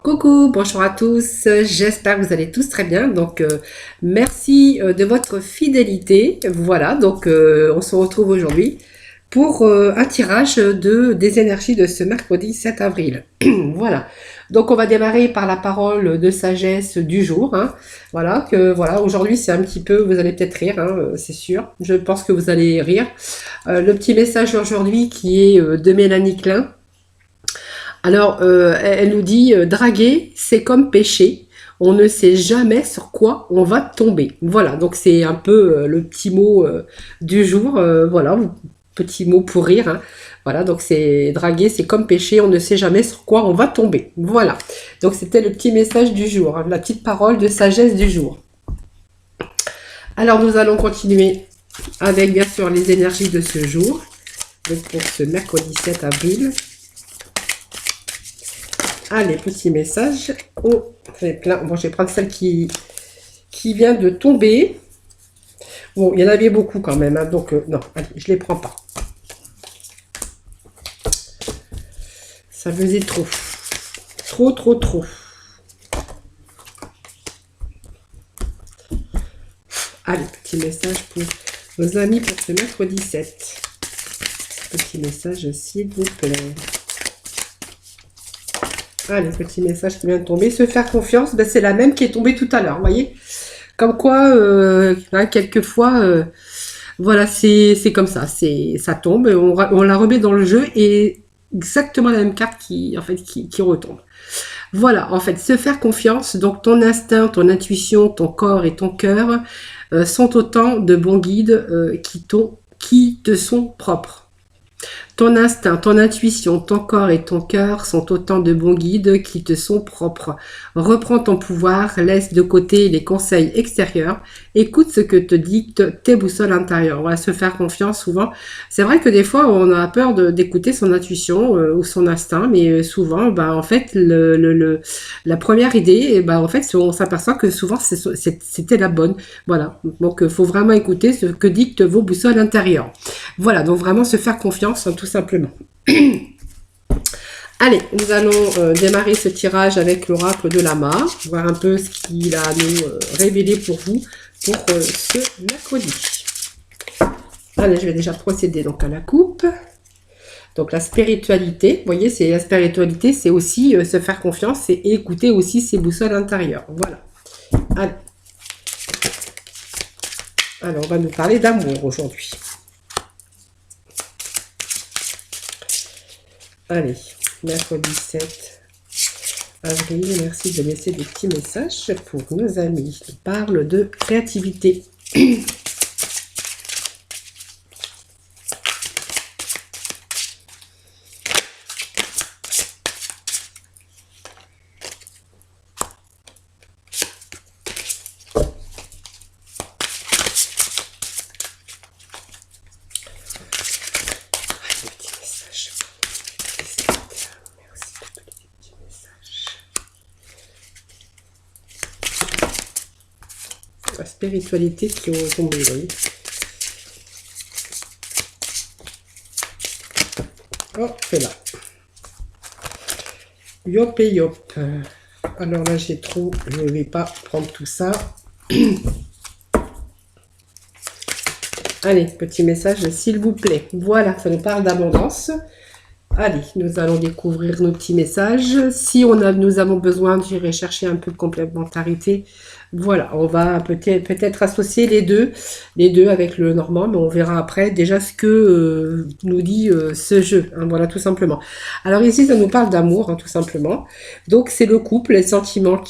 Coucou, bonjour à tous, j'espère que vous allez tous très bien. Merci de votre fidélité. Voilà, on se retrouve aujourd'hui pour un tirage des énergies de ce mercredi 7 avril. Voilà, donc on va démarrer par la parole de sagesse du jour. Voilà, aujourd'hui c'est un petit peu, vous allez peut-être rire, c'est sûr. Je pense que vous allez rire. Le petit message aujourd'hui qui est de Mélanie Klein. Alors, elle nous dit, draguer, c'est comme pêcher. On ne sait jamais sur quoi on va tomber. Voilà, donc c'est un peu le petit mot du jour. Voilà, petit mot pour rire. Voilà, donc c'est draguer, c'est comme pêcher. On ne sait jamais sur quoi on va tomber. Voilà, donc c'était le petit message du jour, la petite parole de sagesse du jour. Alors, nous allons continuer avec, bien sûr, les énergies de ce jour. Donc, pour ce mercredi 7 avril. Allez, petit message. Oh, j'en ai plein. Bon, je vais prendre celle qui vient de tomber. Bon, il y en avait beaucoup quand même. Non, allez, je les prends pas. Ça faisait trop. Trop. Allez, petit message pour nos amis pour ce mercredi 7. Petit message, s'il vous plaît. Allez, petit message qui vient de tomber. Se faire confiance, c'est la même qui est tombée tout à l'heure, vous voyez. Comme quoi, quelquefois, voilà, c'est comme ça. Ça tombe, on la remet dans le jeu et exactement la même carte qui retombe. Voilà, en fait, se faire confiance. Donc, ton instinct, ton intuition, ton corps et ton cœur sont autant de bons guides qui te sont propres. Ton instinct, ton intuition, ton corps et ton cœur sont autant de bons guides qui te sont propres. Reprends ton pouvoir, laisse de côté les conseils extérieurs, écoute ce que te dictent tes boussoles intérieures. Voilà, se faire confiance souvent. C'est vrai que des fois, on a peur d'écouter son intuition ou son instinct, mais souvent, en fait, la première idée, en fait, on s'aperçoit que souvent, c'était la bonne. Voilà, donc il faut vraiment écouter ce que dictent vos boussoles intérieures. Voilà, donc vraiment se faire confiance, tout simplement. Allez, nous allons démarrer ce tirage avec l'oracle de Lama, voir un peu ce qu'il a à nous révélé pour vous pour ce mercredi. Allez, je vais déjà procéder donc à la coupe. Donc la spiritualité, vous voyez, c'est la spiritualité, c'est aussi se faire confiance et écouter aussi ses boussoles intérieures. Voilà. Allez. Alors, on va nous parler d'amour aujourd'hui. Allez, mercredi 7 avril, merci de laisser des petits messages pour nos amis qui parlent de créativité. La spiritualité qui ont tombé, vous voyez. Oh, c'est là. Yop et yop. Alors là, j'ai trop. Je ne vais pas prendre tout ça. Allez, petit message, s'il vous plaît. Voilà, ça nous parle d'abondance. Allez, nous allons découvrir nos petits messages. Si nous avons besoin, j'irai chercher un peu de complémentarité. Voilà, on va peut-être associer les deux avec le normand, mais on verra après déjà ce que nous dit ce jeu. Voilà, tout simplement. Alors ici, ça nous parle d'amour, tout simplement. Donc c'est le couple, les sentiments,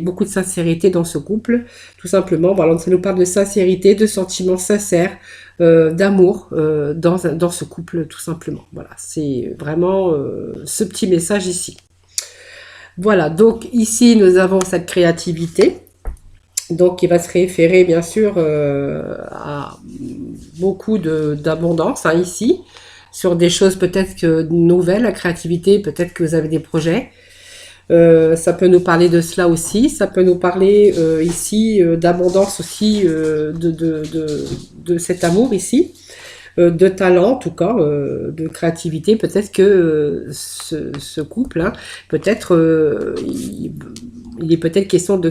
beaucoup de sincérité dans ce couple, tout simplement. Voilà, ça nous parle de sincérité, de sentiments sincères, d'amour dans ce couple, tout simplement. Voilà, c'est vraiment ce petit message ici. Voilà, donc ici, nous avons cette créativité. Donc, il va se référer, bien sûr, à beaucoup d'abondance, ici, sur des choses peut-être nouvelles, la créativité, peut-être que vous avez des projets. Ça peut nous parler de cela aussi. Ça peut nous parler ici d'abondance aussi de cet amour ici. de talent, en tout cas, de créativité. Peut-être que ce couple, hein, peut-être, il est peut-être question de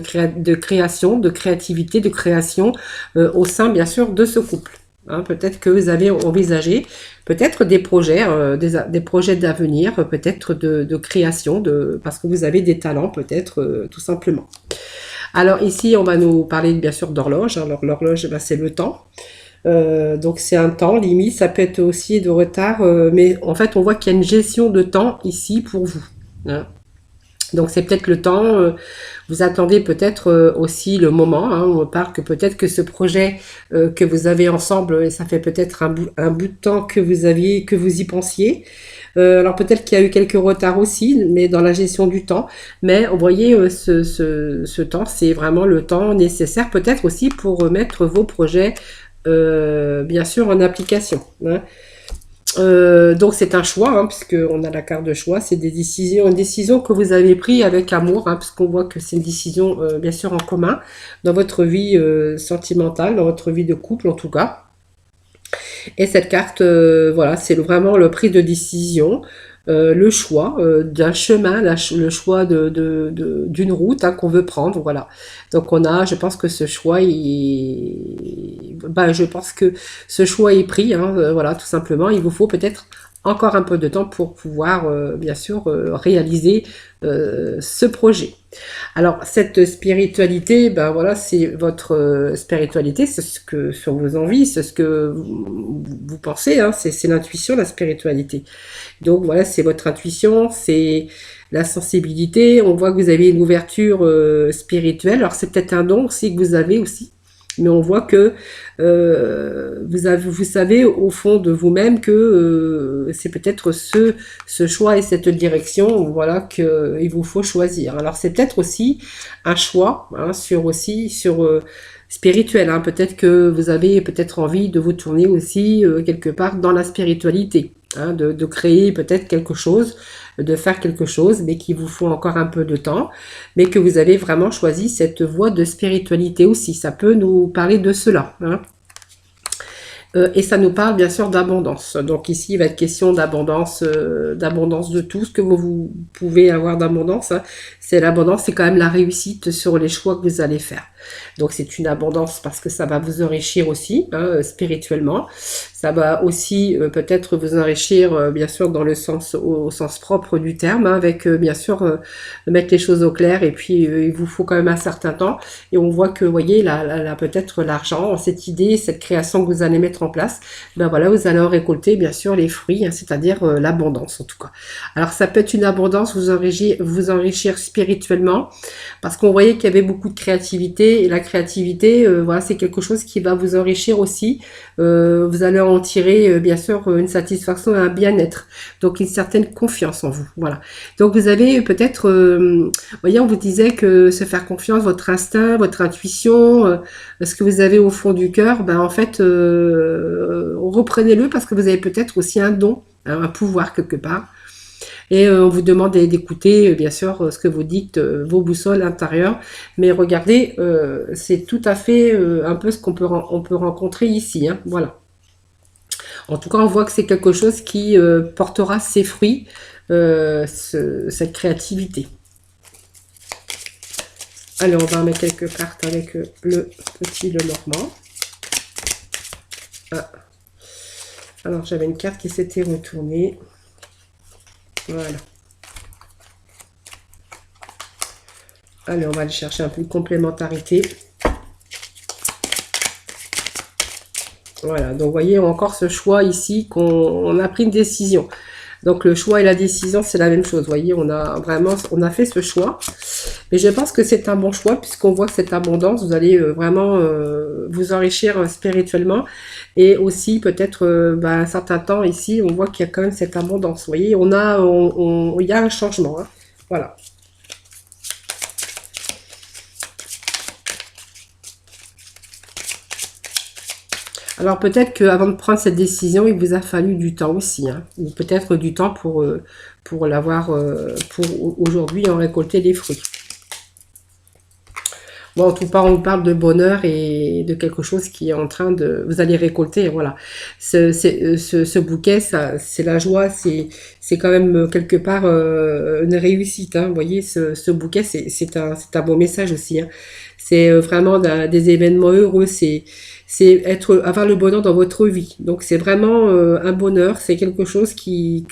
création, de créativité, de création au sein, bien sûr, de ce couple. Hein, peut-être que vous avez envisagé peut-être des projets, des projets d'avenir, peut-être de création, parce que vous avez des talents, peut-être, tout simplement. Alors ici, on va nous parler bien sûr d'horloge. Alors l'horloge, ben, c'est le temps. Donc c'est un temps limite, ça peut être aussi de retard, mais en fait on voit qu'il y a une gestion de temps ici pour vous. Hein. Donc c'est peut-être le temps, vous attendez peut-être aussi le moment, hein, on parle que peut-être que ce projet que vous avez ensemble, et ça fait peut-être un bout de temps que que vous y pensiez. Alors peut-être qu'il y a eu quelques retards aussi, mais dans la gestion du temps. Mais vous voyez, ce temps, c'est vraiment le temps nécessaire peut-être aussi pour mettre vos projets, bien sûr, en application. Hein. Donc c'est un choix, hein, puisqu'on a la carte de choix, c'est une décision que vous avez prise avec amour, hein, puisqu'on voit que c'est une décision bien sûr en commun dans votre vie sentimentale, dans votre vie de couple en tout cas. Et cette carte, voilà, c'est vraiment le prix de décision, le choix d'un chemin, le choix d'une route hein, qu'on veut prendre, voilà. Donc je pense que ce choix, je pense que ce choix est pris, hein, voilà, tout simplement. Il vous faut peut-être encore un peu de temps pour pouvoir, bien sûr, réaliser ce projet. Alors, cette spiritualité, ben voilà, c'est votre spiritualité, c'est ce que, sur vos envies, c'est ce que vous pensez, hein, c'est l'intuition, la spiritualité. Donc voilà, c'est votre intuition, c'est la sensibilité. On voit que vous avez une ouverture spirituelle. Alors c'est peut-être un don aussi que vous avez aussi. Mais on voit que vous savez au fond de vous-même que c'est peut-être ce choix et cette direction, voilà, qu'il vous faut choisir. Alors c'est peut-être aussi un choix hein, sur spirituel. Hein. Peut-être que vous avez peut-être envie de vous tourner aussi quelque part dans la spiritualité. Hein, de créer peut-être quelque chose, de faire quelque chose, mais qu'il vous faut encore un peu de temps, mais que vous avez vraiment choisi cette voie de spiritualité aussi. Ça peut nous parler de cela. Hein. Et ça nous parle bien sûr d'abondance. Donc ici, il va être question d'abondance, d'abondance de tout ce que vous pouvez avoir d'abondance. Hein. C'est l'abondance, c'est quand même la réussite sur les choix que vous allez faire. Donc c'est une abondance parce que ça va vous enrichir aussi hein, spirituellement. Ça va aussi peut-être vous enrichir bien sûr dans le sens au sens propre du terme, hein, avec bien sûr mettre les choses au clair. Et puis il vous faut quand même un certain temps. Et on voit que vous voyez peut-être l'argent, cette idée, cette création que vous allez mettre en place. Ben voilà, vous allez en récolter bien sûr les fruits, hein, c'est-à-dire l'abondance en tout cas. Alors ça peut être une abondance, vous enrichir spirituellement, parce qu'on voyait qu'il y avait beaucoup de créativité. Et la créativité, voilà, c'est quelque chose qui va vous enrichir aussi. Vous allez en tirer, bien sûr, une satisfaction et un bien-être. Donc, une certaine confiance en vous. Voilà. Donc, vous avez peut-être, voyez, on vous disait que se faire confiance, votre instinct, votre intuition, ce que vous avez au fond du cœur, ben, en fait, reprenez-le parce que vous avez peut-être aussi un don, hein, un pouvoir quelque part. Et on vous demande d'écouter, bien sûr, ce que vous dites, vos boussoles intérieures. Mais regardez, c'est tout à fait un peu ce qu'on peut rencontrer ici. Hein, voilà. En tout cas, on voit que c'est quelque chose qui portera ses fruits, cette créativité. Allez, on va en mettre quelques cartes avec le petit Lenormand. Ah. Alors, j'avais une carte qui s'était retournée. Voilà. Allez, on va aller chercher un peu de complémentarité. Voilà, donc vous voyez encore ce choix ici qu'on a pris une décision. Donc le choix et la décision, c'est la même chose. Vous voyez, on a fait ce choix. Mais je pense que c'est un bon choix puisqu'on voit que cette abondance, vous allez vraiment vous enrichir spirituellement. Et aussi peut-être un certain temps ici, on voit qu'il y a quand même cette abondance. Vous voyez, il y a un changement. Hein. Voilà. Alors peut-être qu'avant de prendre cette décision, il vous a fallu du temps aussi, hein, ou peut-être du temps pour l'avoir, pour aujourd'hui en récolter les fruits. Bon, en tout cas, on parle de bonheur et de quelque chose qui est en train de... Vous allez récolter, voilà. Ce bouquet, ça, c'est la joie, c'est quand même quelque part une réussite, hein. Vous voyez, ce bouquet, c'est un beau message aussi, hein. C'est vraiment des événements heureux, c'est avoir le bonheur dans votre vie. Donc c'est vraiment un bonheur, c'est quelque chose qui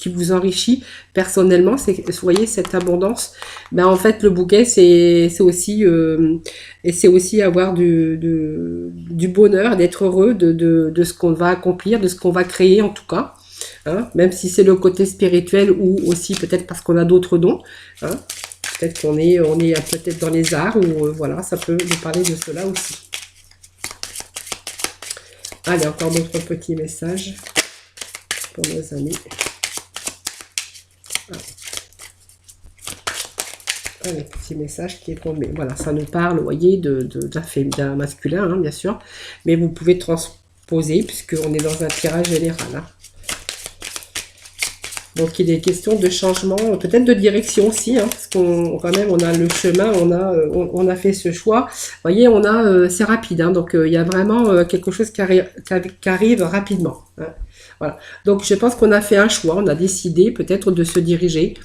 vous enrichit personnellement. Vous voyez cette abondance. Ben en fait le bouquet c'est aussi et c'est aussi avoir du bonheur, d'être heureux de ce qu'on va accomplir, de ce qu'on va créer en tout cas. Hein, même si c'est le côté spirituel ou aussi peut-être parce qu'on a d'autres dons. Hein, peut-être on est peut-être dans les arts ou voilà, ça peut nous parler de cela aussi. Allez, encore d'autres petits messages pour nos amis. Allez, petit message qui est tombé. Voilà, ça nous parle, vous voyez, d'un masculin, hein, bien sûr. Mais vous pouvez transposer puisqu'on est dans un tirage général. Hein. Donc il est question de changement, peut-être de direction aussi, hein, parce qu'on quand même on a le chemin, on a fait ce choix. Vous voyez, c'est rapide, hein, donc il y a vraiment quelque chose qui arrive rapidement. Hein, voilà. Donc je pense qu'on a fait un choix, on a décidé peut-être de se diriger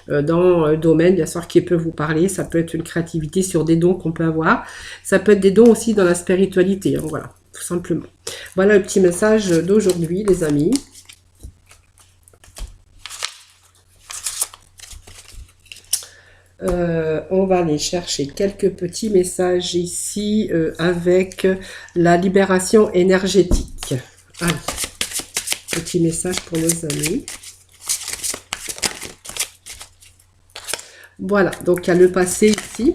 dans un domaine, bien sûr, qui peut vous parler. Ça peut être une créativité sur des dons qu'on peut avoir. Ça peut être des dons aussi dans la spiritualité, hein, voilà, tout simplement. Voilà le petit message d'aujourd'hui, les amis. On va aller chercher quelques petits messages ici avec la libération énergétique. Allez, petit message pour nos amis. Voilà, donc il y a le passé ici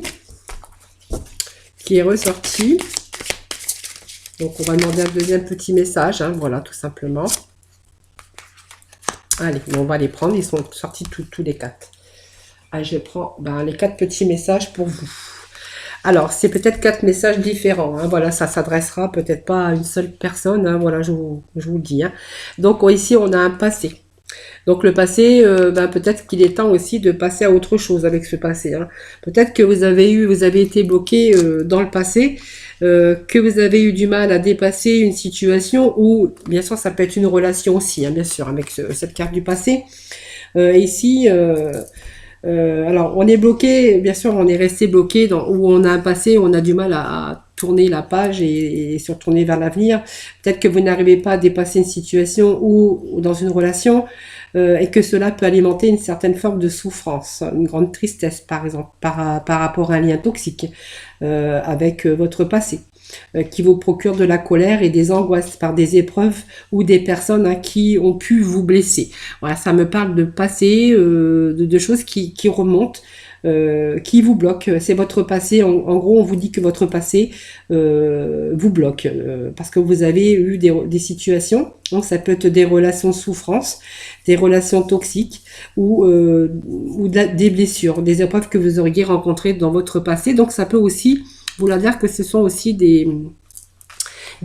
qui est ressorti. Donc on va demander un deuxième petit message, hein, voilà, tout simplement. Allez, on va les prendre, ils sont sortis tous les quatre. Ah, je prends les 4 petits messages pour vous. Alors, c'est peut-être 4 messages différents. Hein, voilà, ça s'adressera peut-être pas à une seule personne. Hein, voilà, je vous le dis. Hein. Donc, ici, on a un passé. Donc, le passé, peut-être qu'il est temps aussi de passer à autre chose avec ce passé. Hein. Peut-être que vous avez été bloqué dans le passé, que vous avez eu du mal à dépasser une situation ou, bien sûr, ça peut être une relation aussi, hein, bien sûr, avec cette carte du passé. Ici... alors, on est bloqué, bien sûr, on est resté bloqué où on a un passé, on a du mal à tourner la page et se retourner vers l'avenir. Peut-être que vous n'arrivez pas à dépasser une situation ou dans une relation et que cela peut alimenter une certaine forme de souffrance, une grande tristesse, par exemple, par rapport à un lien toxique avec votre passé. Qui vous procure de la colère et des angoisses par des épreuves ou des personnes qui ont pu vous blesser. Voilà, ça me parle de passé, de choses qui remontent, qui vous bloquent. C'est votre passé. En gros, on vous dit que votre passé vous bloque parce que vous avez eu des situations. Donc, ça peut être des relations de souffrance, des relations toxiques ou des blessures, des épreuves que vous auriez rencontrées dans votre passé. Donc, ça peut aussi vouloir dire que ce sont aussi des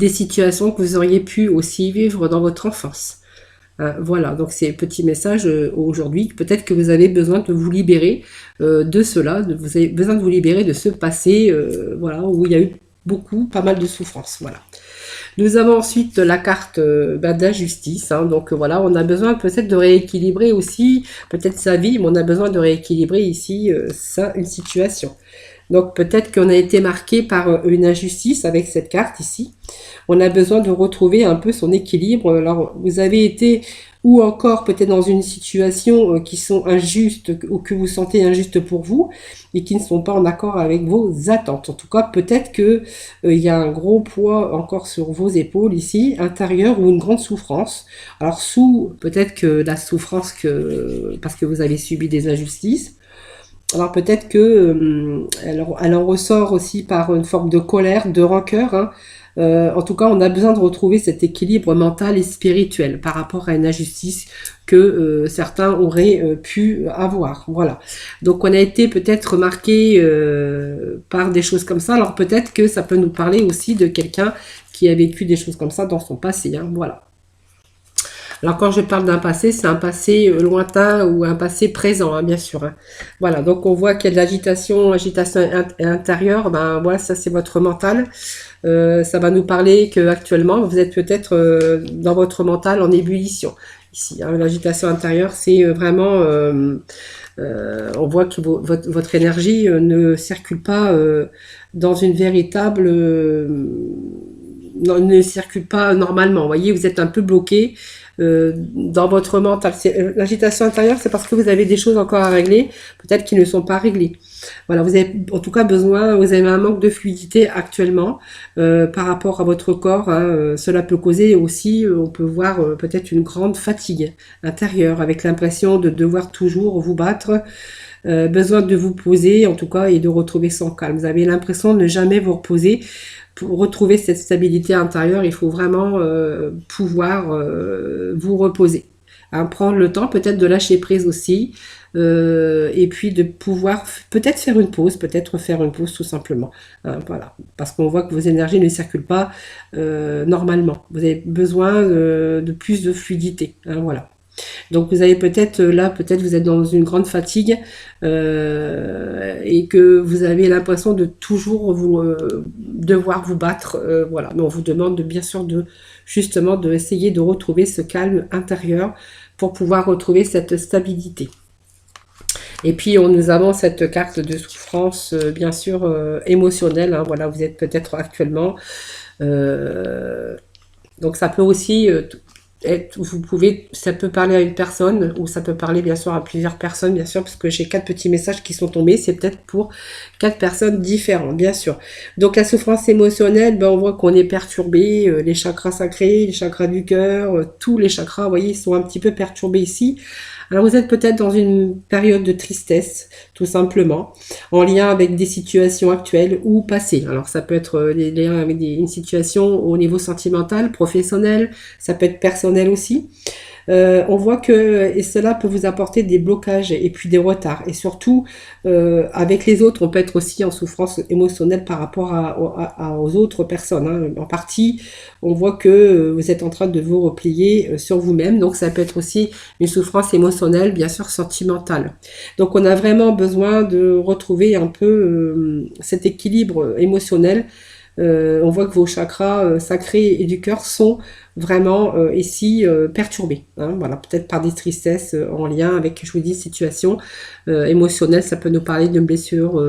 situations que vous auriez pu aussi vivre dans votre enfance. Voilà, donc c'est un petit message aujourd'hui. Peut-être que vous avez besoin de vous libérer de cela, vous avez besoin de vous libérer de ce passé voilà, où il y a eu pas mal de souffrance. Voilà. Nous avons ensuite la carte d'injustice. Hein, donc voilà, on a besoin peut-être de rééquilibrer aussi, peut-être sa vie, mais on a besoin de rééquilibrer ici une situation. Donc peut-être qu'on a été marqué par une injustice avec cette carte ici. On a besoin de retrouver un peu son équilibre. Alors vous avez été ou encore peut-être dans une situation qui sont injustes ou que vous sentez injustes pour vous et qui ne sont pas en accord avec vos attentes. En tout cas, peut-être que il y a un gros poids encore sur vos épaules ici, intérieur ou une grande souffrance. Alors peut-être que la souffrance parce que vous avez subi des injustices. Alors peut-être que elle en ressort aussi par une forme de colère, de rancœur. Hein. En tout cas, on a besoin de retrouver cet équilibre mental et spirituel par rapport à une injustice que certains auraient pu avoir. Voilà. Donc on a été peut-être marqué par des choses comme ça. Alors peut-être que ça peut nous parler aussi de quelqu'un qui a vécu des choses comme ça dans son passé. Hein. Voilà. Alors quand je parle d'un passé, c'est un passé lointain ou un passé présent, hein, bien sûr. Hein. Voilà, donc on voit qu'il y a de l'agitation, intérieure. Ben voilà, ça c'est votre mental. Ça va nous parler que actuellement vous êtes peut-être dans votre mental en ébullition. Ici, hein, l'agitation intérieure, c'est vraiment, on voit que votre énergie ne circule pas dans une véritable, ne circule pas normalement. Vous voyez, vous êtes un peu bloqué dans votre mental. L'agitation intérieure, c'est parce que vous avez des choses encore à régler, peut-être qui ne sont pas réglées. Voilà, vous avez en tout cas besoin, vous avez un manque de fluidité actuellement par rapport à votre corps. Hein, cela peut causer aussi, on peut voir peut-être une grande fatigue intérieure, avec l'impression de devoir toujours vous battre. Besoin de vous poser en tout cas et de retrouver son calme. Vous avez l'impression de ne jamais vous reposer. Pour retrouver cette stabilité intérieure, il faut vraiment pouvoir vous reposer. Hein, prendre le temps peut-être de lâcher prise aussi et puis de pouvoir peut-être faire une pause, tout simplement. Hein, voilà, parce qu'on voit que vos énergies ne circulent pas normalement. Vous avez besoin de plus de fluidité. Hein, voilà. Donc vous avez peut-être là, peut-être vous êtes dans une grande fatigue et que vous avez l'impression de toujours devoir vous battre, voilà. Mais on vous demande bien sûr de justement de essayer de retrouver ce calme intérieur pour pouvoir retrouver cette stabilité. Et puis nous avons cette carte de souffrance, bien sûr émotionnelle. Hein, voilà, vous êtes peut-être actuellement. Donc ça peut aussi ça peut parler à une personne ou ça peut parler bien sûr à plusieurs personnes, bien sûr, parce que j'ai 4 petits messages qui sont tombés, c'est peut-être pour 4 personnes différentes, bien sûr. Donc la souffrance émotionnelle, ben, on voit qu'on est perturbé, les chakras sacrés, les chakras du cœur, tous les chakras, vous voyez, ils sont un petit peu perturbés ici. Alors vous êtes peut-être dans une période de tristesse, tout simplement, en lien avec des situations actuelles ou passées. Alors ça peut être les liens avec une situation au niveau sentimental, professionnel, ça peut être personnel aussi. On voit que et cela peut vous apporter des blocages et puis des retards. Et surtout, avec les autres, on peut être aussi en souffrance émotionnelle par rapport aux autres personnes. Hein. En partie, on voit que vous êtes en train de vous replier sur vous-même. Donc, ça peut être aussi une souffrance émotionnelle, bien sûr, sentimentale. Donc, on a vraiment besoin de retrouver un peu cet équilibre émotionnel. On voit que vos chakras sacrés et du cœur sont vraiment ici perturbés. Hein, voilà, peut-être par des tristesses en lien avec, je vous dis, situation émotionnelle. Ça peut nous parler d'une blessure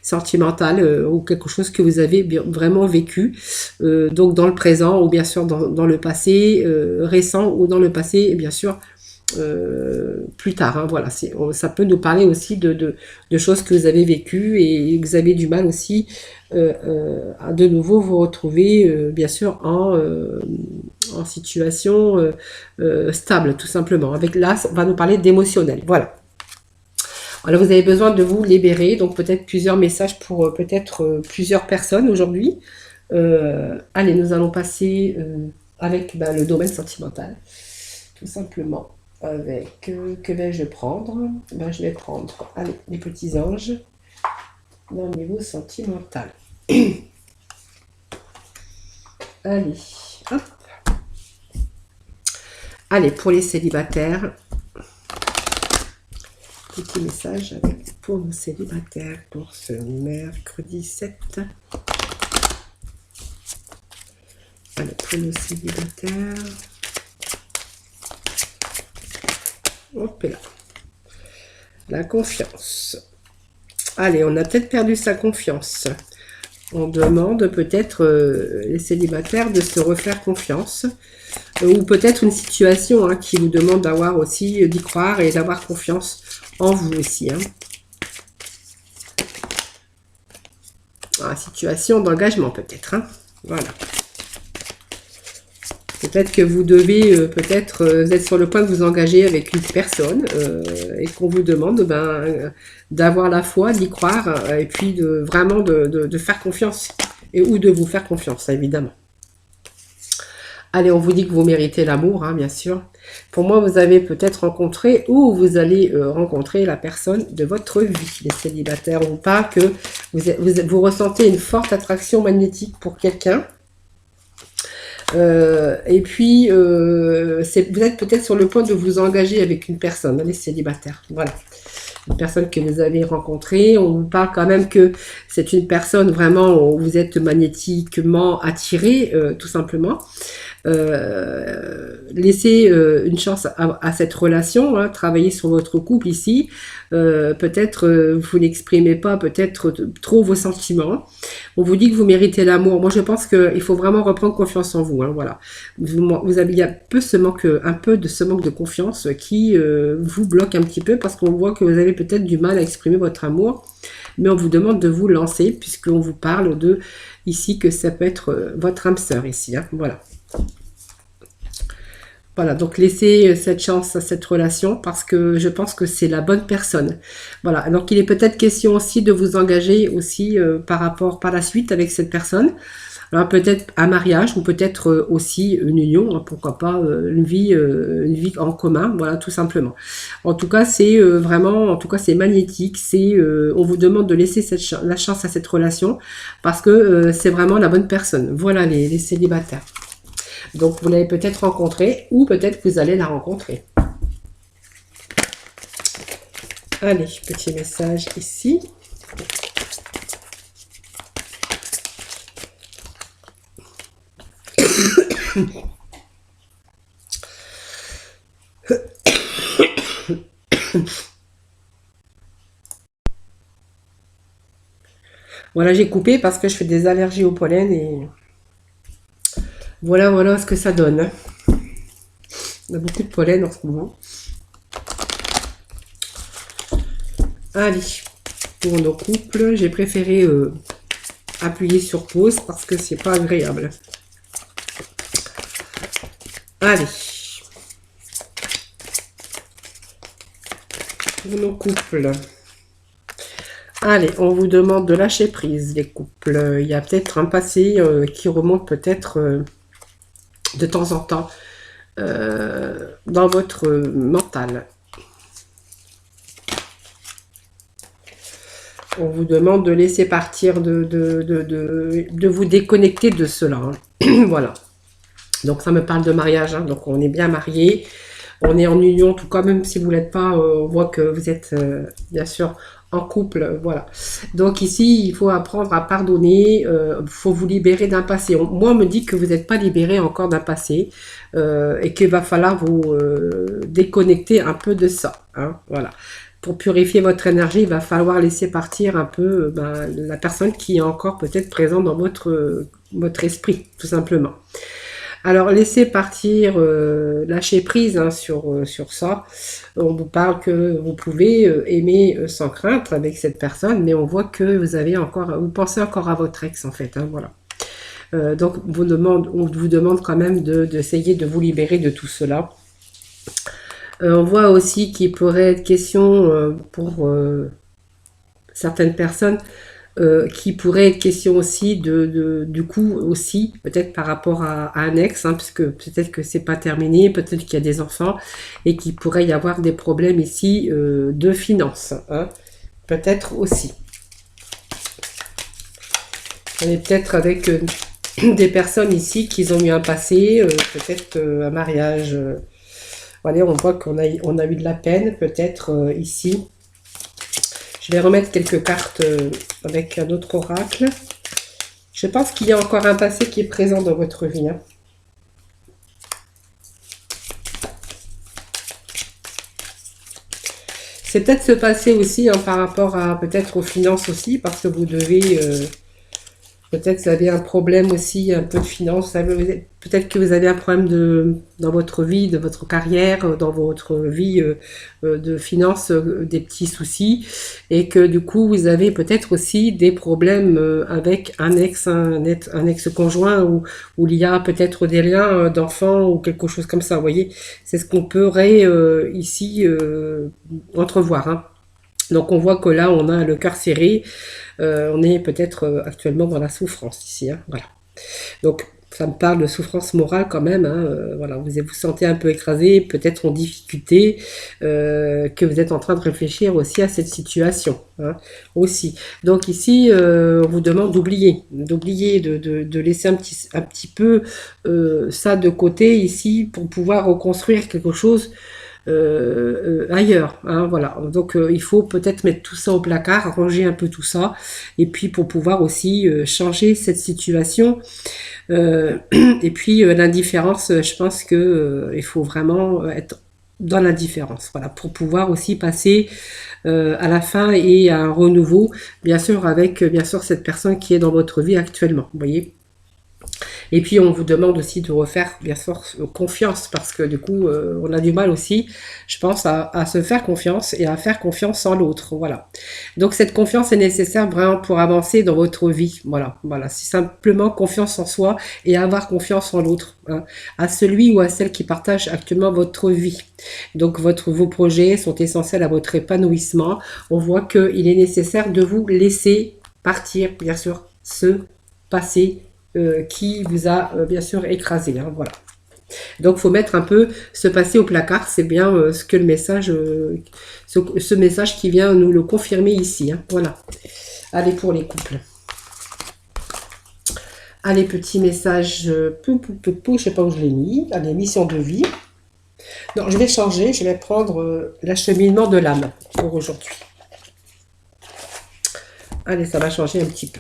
sentimentale ou quelque chose que vous avez vraiment vécu. Donc dans le présent ou bien sûr dans le passé récent ou dans le passé, bien sûr. Plus tard, hein, voilà, ça peut nous parler aussi de choses que vous avez vécues et que vous avez du mal aussi à de nouveau vous retrouver bien sûr en situation stable, tout simplement. Avec là, on va nous parler d'émotionnel, voilà. Alors vous avez besoin de vous libérer, donc peut-être plusieurs messages pour peut-être plusieurs personnes aujourd'hui. Allez, nous allons passer avec le domaine sentimental, tout simplement. Avec, que vais-je prendre? Je vais prendre, allez, les petits anges, dans le niveau sentimental. Allez, hop. Allez, pour les célibataires, petit message pour nos célibataires pour ce mercredi 7. Allez, pour nos célibataires. Hop là. La confiance. Allez, on a peut-être perdu sa confiance. On demande peut-être les célibataires de se refaire confiance. Ou peut-être une situation qui vous demande d'avoir aussi, d'y croire et d'avoir confiance en vous aussi. Hein. Une situation d'engagement peut-être. Hein. Voilà. Peut-être que vous devez, vous êtes sur le point de vous engager avec une personne et qu'on vous demande d'avoir la foi, d'y croire et puis vraiment de faire confiance ou de vous faire confiance, évidemment. Allez, on vous dit que vous méritez l'amour, hein, bien sûr. Pour moi, vous avez peut-être rencontré ou vous allez rencontrer la personne de votre vie, les célibataires ou pas, que vous ressentez une forte attraction magnétique pour quelqu'un. Et puis, vous êtes peut-être sur le point de vous engager avec une personne, les célibataires. Voilà. Une personne que vous avez rencontrée. On vous parle quand même que c'est une personne vraiment où vous êtes magnétiquement attiré, tout simplement. Laissez une chance à cette relation, hein, travaillez sur votre couple ici. Peut-être vous n'exprimez pas peut-être trop vos sentiments. On vous dit que vous méritez l'amour. Moi, je pense qu'il faut vraiment reprendre confiance en vous. Hein, voilà. Vous avez, il y a un peu de ce manque de confiance qui vous bloque un petit peu parce qu'on voit que vous avez peut-être du mal à exprimer votre amour. Mais on vous demande de vous lancer puisqu'on vous parle de ici que ça peut être votre âme sœur ici. Hein, voilà. Voilà, donc laissez cette chance à cette relation parce que je pense que c'est la bonne personne. Voilà, donc il est peut-être question aussi de vous engager aussi par la suite avec cette personne. Alors peut-être un mariage ou peut-être aussi une union, hein, pourquoi pas une vie en commun, voilà tout simplement. En tout cas c'est vraiment, en tout cas c'est magnétique, on vous demande de laisser la chance à cette relation parce que c'est vraiment la bonne personne. Voilà les célibataires. Donc vous l'avez peut-être rencontrée ou peut-être que vous allez la rencontrer. Allez, petit message ici. Voilà, j'ai coupé parce que je fais des allergies au pollen et voilà ce que ça donne. On a beaucoup de pollen en ce moment. Allez, pour nos couples, j'ai préféré appuyer sur pause parce que c'est pas agréable. Allez. Pour nos couples. Allez, on vous demande de lâcher prise, les couples. Il y a peut-être un passé qui remonte peut-être de temps en temps dans votre mental. On vous demande de laisser partir, de vous déconnecter de cela. Hein. Voilà. Donc ça me parle de mariage. Hein. Donc on est bien mariés. On est en union, tout cas, même si vous ne l'êtes pas, on voit que vous êtes bien sûr en couple, voilà. Donc ici, il faut apprendre à pardonner, il faut vous libérer d'un passé. Moi, on me dit que vous n'êtes pas libéré encore d'un passé et qu'il va falloir vous déconnecter un peu de ça. Hein, voilà. Pour purifier votre énergie, il va falloir laisser partir un peu la personne qui est encore peut-être présente dans votre esprit, tout simplement. Alors, laissez partir, lâcher prise hein, sur ça. On vous parle que vous pouvez aimer sans crainte avec cette personne, mais on voit que vous pensez encore à votre ex en fait. Hein, voilà. Donc, on vous demande quand même d'essayer de vous libérer de tout cela. On voit aussi qu'il pourrait être question pour certaines personnes qui pourrait être question aussi du coup aussi peut-être par rapport à un ex hein, puisque peut-être que c'est pas terminé, peut-être qu'il y a des enfants et qu'il pourrait y avoir des problèmes ici de finances hein, peut-être aussi. On est peut-être avec des personnes ici qui ont eu un passé, peut-être un mariage. Voilà, on voit qu'on a eu de la peine peut-être ici. Je vais remettre quelques cartes avec un autre oracle. Je pense qu'il y a encore un passé qui est présent dans votre vie. Hein. C'est peut-être ce passé aussi hein, par rapport à peut-être aux finances aussi, parce que vous devez... peut-être vous avez un problème aussi, un peu de finances. Peut-être que vous avez un problème dans votre vie, de votre carrière, dans votre vie de finances, des petits soucis. Et que du coup, vous avez peut-être aussi des problèmes avec un ex-conjoint où il y a peut-être des liens d'enfants ou quelque chose comme ça. Vous voyez, c'est ce qu'on pourrait ici entrevoir. Hein. Donc on voit que là, on a le cœur serré. On est peut-être actuellement dans la souffrance ici. Hein, voilà. Donc Ça me parle de souffrance morale quand même, hein, voilà, vous sentez un peu écrasé, peut-être en difficulté, que vous êtes en train de réfléchir aussi à cette situation, hein, aussi. Donc ici, on vous demande d'oublier, de laisser un petit peu ça de côté ici pour pouvoir reconstruire quelque chose ailleurs, hein, voilà. Donc il faut peut-être mettre tout ça au placard, ranger un peu tout ça, et puis pour pouvoir aussi changer cette situation. Et puis l'indifférence, je pense que il faut vraiment être dans l'indifférence, voilà, pour pouvoir aussi passer à la fin et à un renouveau, bien sûr avec bien sûr cette personne qui est dans votre vie actuellement, vous voyez. Et puis on vous demande aussi de refaire bien sûr confiance parce que du coup on a du mal aussi, je pense, à se faire confiance et à faire confiance en l'autre. Voilà. Donc cette confiance est nécessaire vraiment pour avancer dans votre vie. Voilà, voilà. C'est simplement confiance en soi et avoir confiance en l'autre, hein, à celui ou à celle qui partage actuellement votre vie. Donc vos projets sont essentiels à votre épanouissement. On voit qu'il est nécessaire de vous laisser partir, bien sûr, ce passé qui vous a bien sûr écrasé, hein, voilà. Donc faut mettre un peu ce passé au placard, c'est bien ce que le message, ce message qui vient nous le confirmer ici, hein, voilà. Allez pour les couples. Allez, petit message, je sais pas où je l'ai mis, allez, mission de vie. Non, je vais changer, je vais prendre l'acheminement de l'âme pour aujourd'hui. Allez, ça va changer un petit peu.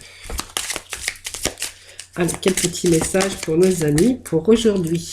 Allez, quel petit message pour nos amis pour aujourd'hui.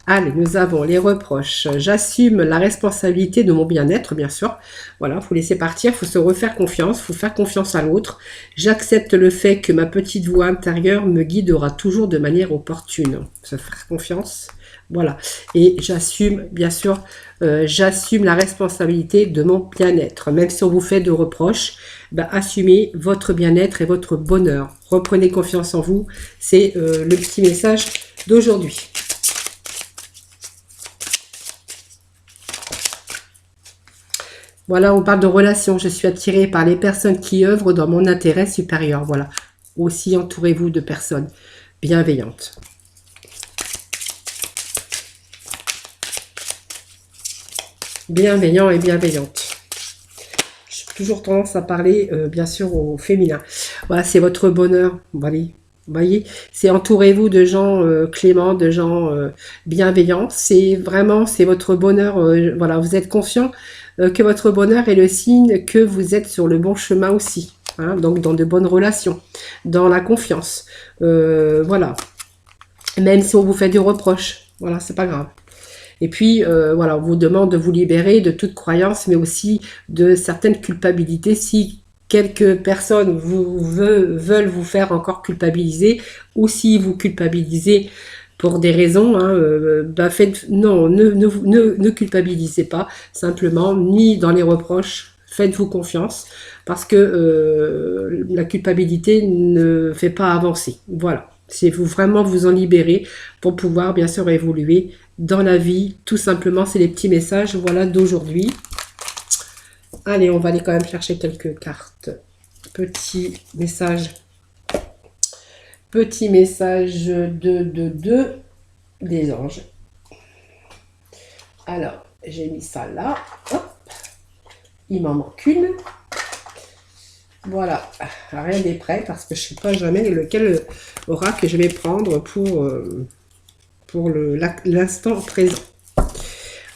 Allez, nous avons les reproches. J'assume la responsabilité de mon bien-être, bien sûr. Voilà, faut laisser partir, faut se refaire confiance, faut faire confiance à l'autre. J'accepte le fait que ma petite voix intérieure me guidera toujours de manière opportune. Se faire confiance, voilà. Et j'assume, bien sûr, j'assume la responsabilité de mon bien-être. Même si on vous fait de reproches, bah, assumez votre bien-être et votre bonheur. Reprenez confiance en vous. C'est le petit message d'aujourd'hui. Voilà, on parle de relations. Je suis attirée par les personnes qui œuvrent dans mon intérêt supérieur. Voilà. Aussi, entourez-vous de personnes bienveillantes. Bienveillant et bienveillante. J'ai toujours tendance à parler, bien sûr, au féminin. Voilà, c'est votre bonheur. Voyez, c'est entourez-vous de gens cléments, de gens bienveillants. C'est vraiment, c'est votre bonheur. Voilà, vous êtes conscient que votre bonheur est le signe que vous êtes sur le bon chemin aussi. Hein, donc, dans de bonnes relations, dans la confiance. Voilà. Même si on vous fait des reproches. Voilà, c'est pas grave. Et puis, voilà, on vous demande de vous libérer de toute croyance, mais aussi de certaines culpabilités. Si quelques personnes veulent vous faire encore culpabiliser, ou si vous culpabilisez pour des raisons, hein, bah non, ne culpabilisez pas, simplement, ni dans les reproches, faites-vous confiance, parce que la culpabilité ne fait pas avancer. Voilà. C'est vous vraiment vous en libérer pour pouvoir bien sûr évoluer dans la vie. Tout simplement, c'est les petits messages voilà, d'aujourd'hui. Allez, on va aller quand même chercher quelques cartes. Petit message. Petit message des anges. Alors, j'ai mis ça là. Hop. Il m'en manque une. Voilà, rien n'est prêt parce que je ne sais pas jamais lequel oracle je vais prendre pour l'instant présent.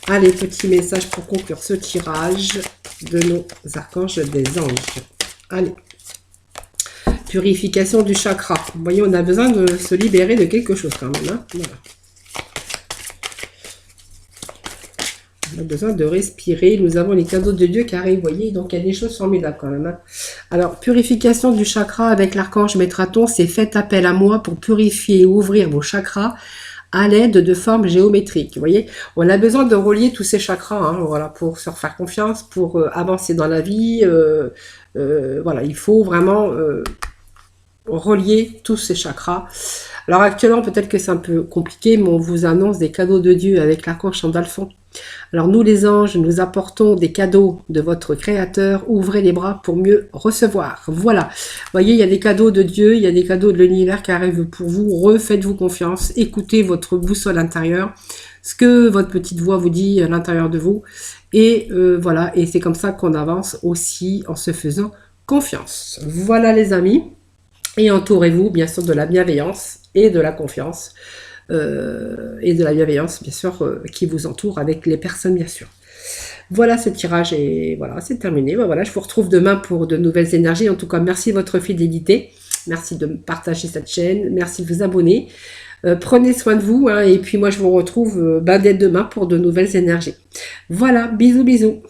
Allez, petit message pour conclure ce tirage de nos archanges des anges. Allez, purification du chakra. Vous voyez, on a besoin de se libérer de quelque chose quand même. Hein, voilà. On a besoin de respirer. Nous avons les cadeaux de Dieu qui arrivent, vous voyez. Donc, il y a des choses formidables quand même. Hein. Alors, purification du chakra avec l'archange Métraton, c'est faites appel à moi pour purifier et ouvrir vos chakras à l'aide de formes géométriques. Vous voyez, on a besoin de relier tous ces chakras, hein, voilà, pour se faire confiance, pour avancer dans la vie. Voilà, il faut vraiment relier tous ces chakras. Alors actuellement, peut-être que c'est un peu compliqué, mais on vous annonce des cadeaux de Dieu avec l'archange Sandalphon. Alors nous les anges, nous apportons des cadeaux de votre Créateur. Ouvrez les bras pour mieux recevoir. Voilà. Vous voyez, il y a des cadeaux de Dieu, il y a des cadeaux de l'univers qui arrivent pour vous. Refaites-vous confiance. Écoutez votre boussole intérieure. Ce que votre petite voix vous dit à l'intérieur de vous. Et voilà. Et c'est comme ça qu'on avance aussi en se faisant confiance. Voilà les amis. Et entourez-vous bien sûr de la bienveillance et de la confiance. Et de la bienveillance bien sûr qui vous entoure avec les personnes bien sûr. Voilà ce tirage et voilà c'est terminé. Ben voilà, je vous retrouve demain pour de nouvelles énergies. En tout cas merci de votre fidélité, merci de partager cette chaîne, merci de vous abonner. Prenez soin de vous hein, et puis moi je vous retrouve dès demain pour de nouvelles énergies. Voilà, bisous bisous.